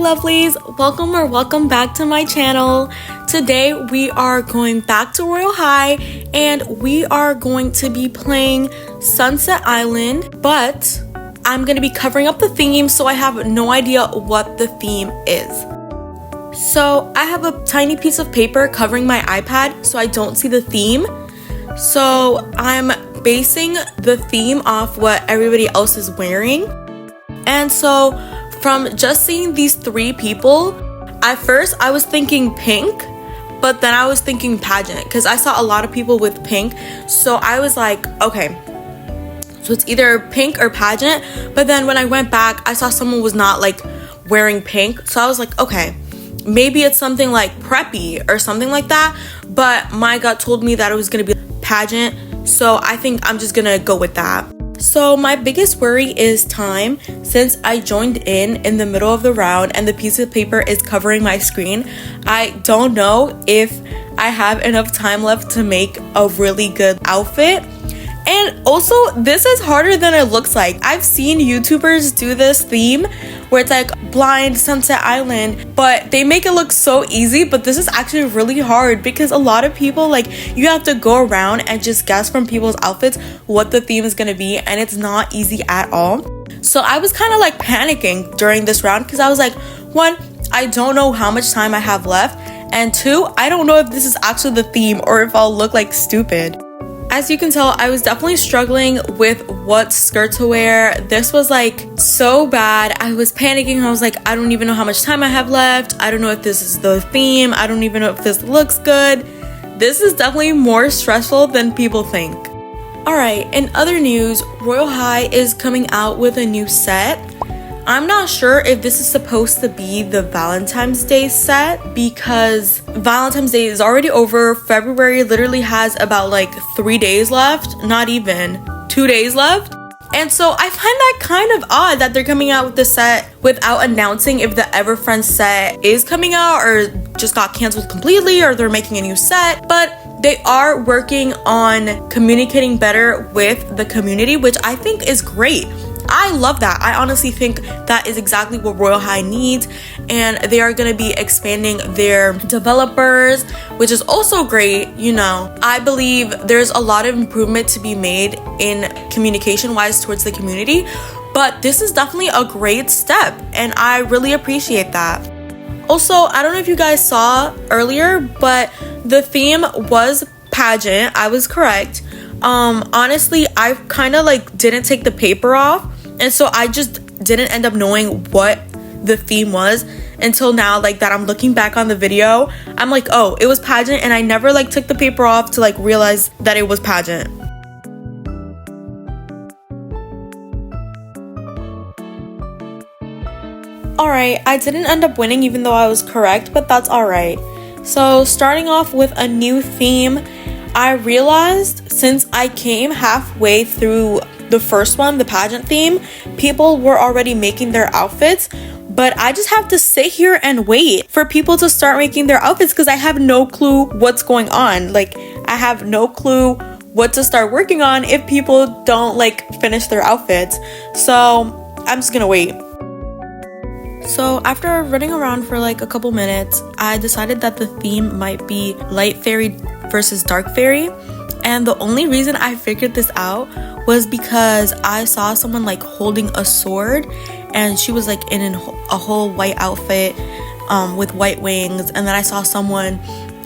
lovelies, welcome back to my channel. Today we are going back to Royale High and we are going to be playing Sunset Island, but I'm going to be covering up the theme, so I have no idea what the theme is. So I have a tiny piece of paper covering my iPad so I don't see the theme. So I'm basing the theme off what everybody else is wearing. And so from just seeing these three people, at first I was thinking pink, but then I was thinking pageant because I saw a lot of people with pink. So I was like, okay, so it's either pink or pageant. But then when I went back, I saw someone was not like wearing pink. So I was like, okay, maybe it's something like preppy or something like that. But my gut told me that it was going to be pageant. So I think I'm just going to go with that. So my biggest worry is time. Since I joined in the middle of the round and the piece of paper is covering my screen, I don't know if I have enough time left to make a really good outfit. And also, this is harder than it looks like. I've seen YouTubers do this theme where it's like blind Sunset Island, but they make it look so easy, but this is actually really hard because a lot of people, like, you have to go around and just guess from people's outfits what the theme is gonna be, and it's not easy at all. So I was kind of like panicking during this round because I was like, one, I don't know how much time I have left, and two, I don't know if this is actually the theme or if I'll look like stupid. As you can tell, I was definitely struggling with what skirt to wear. This was like so bad. I was panicking. I was like, I don't even know how much time I have left. I don't know if this is the theme. I don't even know if this looks good. This is definitely more stressful than people think. Alright, in other news, Royale High is coming out with a new set. I'm not sure if this is supposed to be the Valentine's Day set because Valentine's Day is already over. February literally has about like 3 days left, not even 2 days left. And so I find that kind of odd that they're coming out with the set without announcing if the Everfriends set is coming out or just got canceled completely or they're making a new set. But they are working on communicating better with the community, which I think is great. I love that. I honestly think that is exactly what Royale High needs, and they are going to be expanding their developers, which is also great. You know, I believe there's a lot of improvement to be made in communication wise towards the community, but this is definitely a great step and I really appreciate that. Also, I don't know if you guys saw earlier, but the theme was pageant. I was correct. Honestly, I kind of like didn't take the paper off, and so I just didn't end up knowing what the theme was until now, like that I'm looking back on the video. I'm like, oh, it was pageant, and I never like took the paper off to like realize that it was pageant. Alright, I didn't end up winning even though I was correct, but that's alright. So starting off with a new theme, I realized since I came halfway through the first one, the pageant theme, people were already making their outfits, but I just have to sit here and wait for people to start making their outfits because I have no clue what's going on. Like, I have no clue what to start working on if people don't like finish their outfits. So I'm just gonna wait. So after running around for like a couple minutes, I decided that the theme might be light fairy versus dark fairy, and the only reason I figured this out was because I saw someone like holding a sword, and she was like in a whole white outfit with white wings, and then I saw someone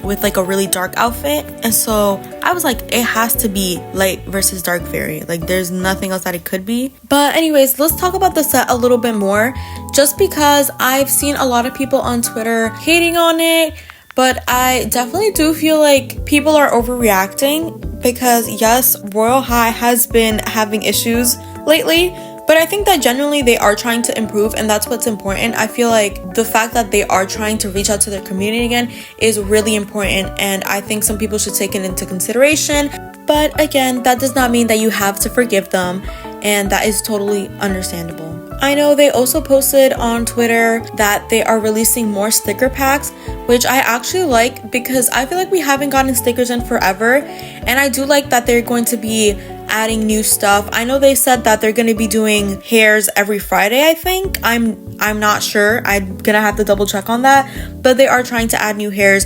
with like a really dark outfit, and so I was like, it has to be light versus dark fairy. Like, there's nothing else that it could be. But anyways, let's talk about the set a little bit more, just because I've seen a lot of people on Twitter hating on it, but I definitely do feel like people are overreacting because yes, Royale High has been having issues lately, but I think that generally they are trying to improve, and that's what's important. I feel like the fact that they are trying to reach out to their community again is really important, and I think some people should take it into consideration. But again, that does not mean that you have to forgive them, and that is totally understandable. I know they also posted on Twitter that they are releasing more sticker packs, which I actually like because I feel like we haven't gotten stickers in forever, and I do like that they're going to be adding new stuff. I know they said that they're going to be doing hairs every Friday, I think. I'm not sure. I'm going to have to double check on that, but they are trying to add new hairs.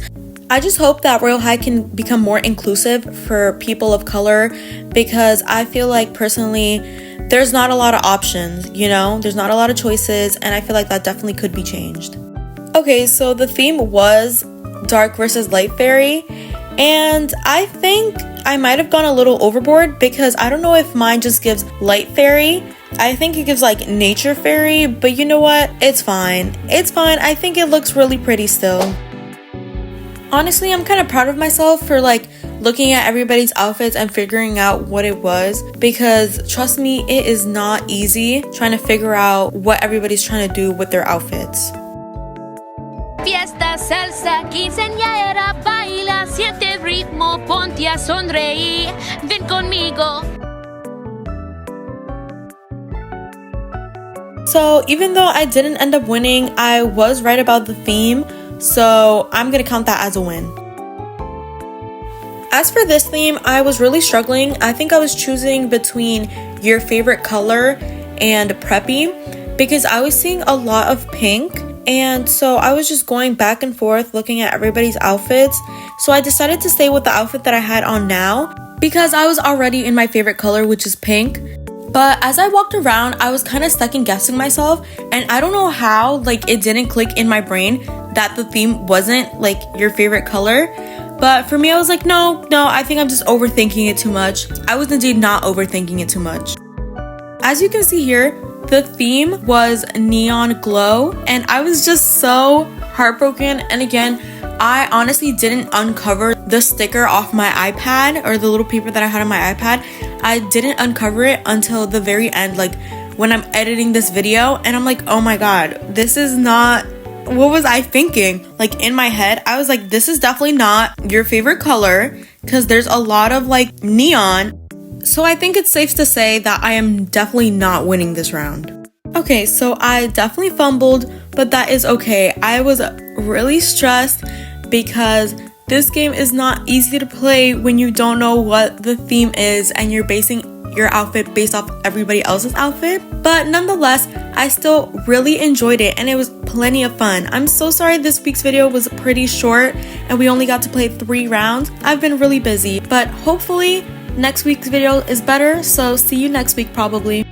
I just hope that Royale High can become more inclusive for people of color, because I feel like personally there's not a lot of options, you know? There's not a lot of choices, and I feel like that definitely could be changed. Okay, so the theme was dark versus light fairy, and I think I might have gone a little overboard because I don't know if mine just gives light fairy. I think it gives like nature fairy, but you know what? It's fine. It's fine. I think it looks really pretty still. Honestly, I'm kind of proud of myself for like looking at everybody's outfits and figuring out what it was, because trust me, it is not easy trying to figure out what everybody's trying to do with their outfits. Fiesta, salsa, quinceañera, baila, siente el ritmo, ponte a sonreír, ven conmigo. So even though I didn't end up winning, I was right about the theme, so I'm gonna count that as a win. As for this theme, I was really struggling. I think I was choosing between your favorite color and preppy, because I was seeing a lot of pink, and so I was just going back and forth looking at everybody's outfits. So I decided to stay with the outfit that I had on now, because I was already in my favorite color, which is pink. But as I walked around, I was kind of second guessing myself, and I don't know how, like, it didn't click in my brain that the theme wasn't like your favorite color. But for me, I was like, no, I think I'm just overthinking it too much. I was indeed not overthinking it too much. As you can see here, the theme was neon glow, and I was just so heartbroken. And again, I honestly didn't uncover the sticker off my iPad, or the little paper that I had on my iPad. I didn't uncover it until the very end, like when I'm editing this video, and I'm like, oh my god, this is not, what was I thinking? Like in my head, I was like, this is definitely not your favorite color, because there's a lot of like neon. So I think it's safe to say that I am definitely not winning this round. Okay, so I definitely fumbled, but that is okay. I was really stressed because this game is not easy to play when you don't know what the theme is and you're basing your outfit based off everybody else's outfit. But nonetheless, I still really enjoyed it, and it was plenty of fun. I'm so sorry this week's video was pretty short and we only got to play 3 rounds. I've been really busy, but hopefully next week's video is better, so see you next week probably.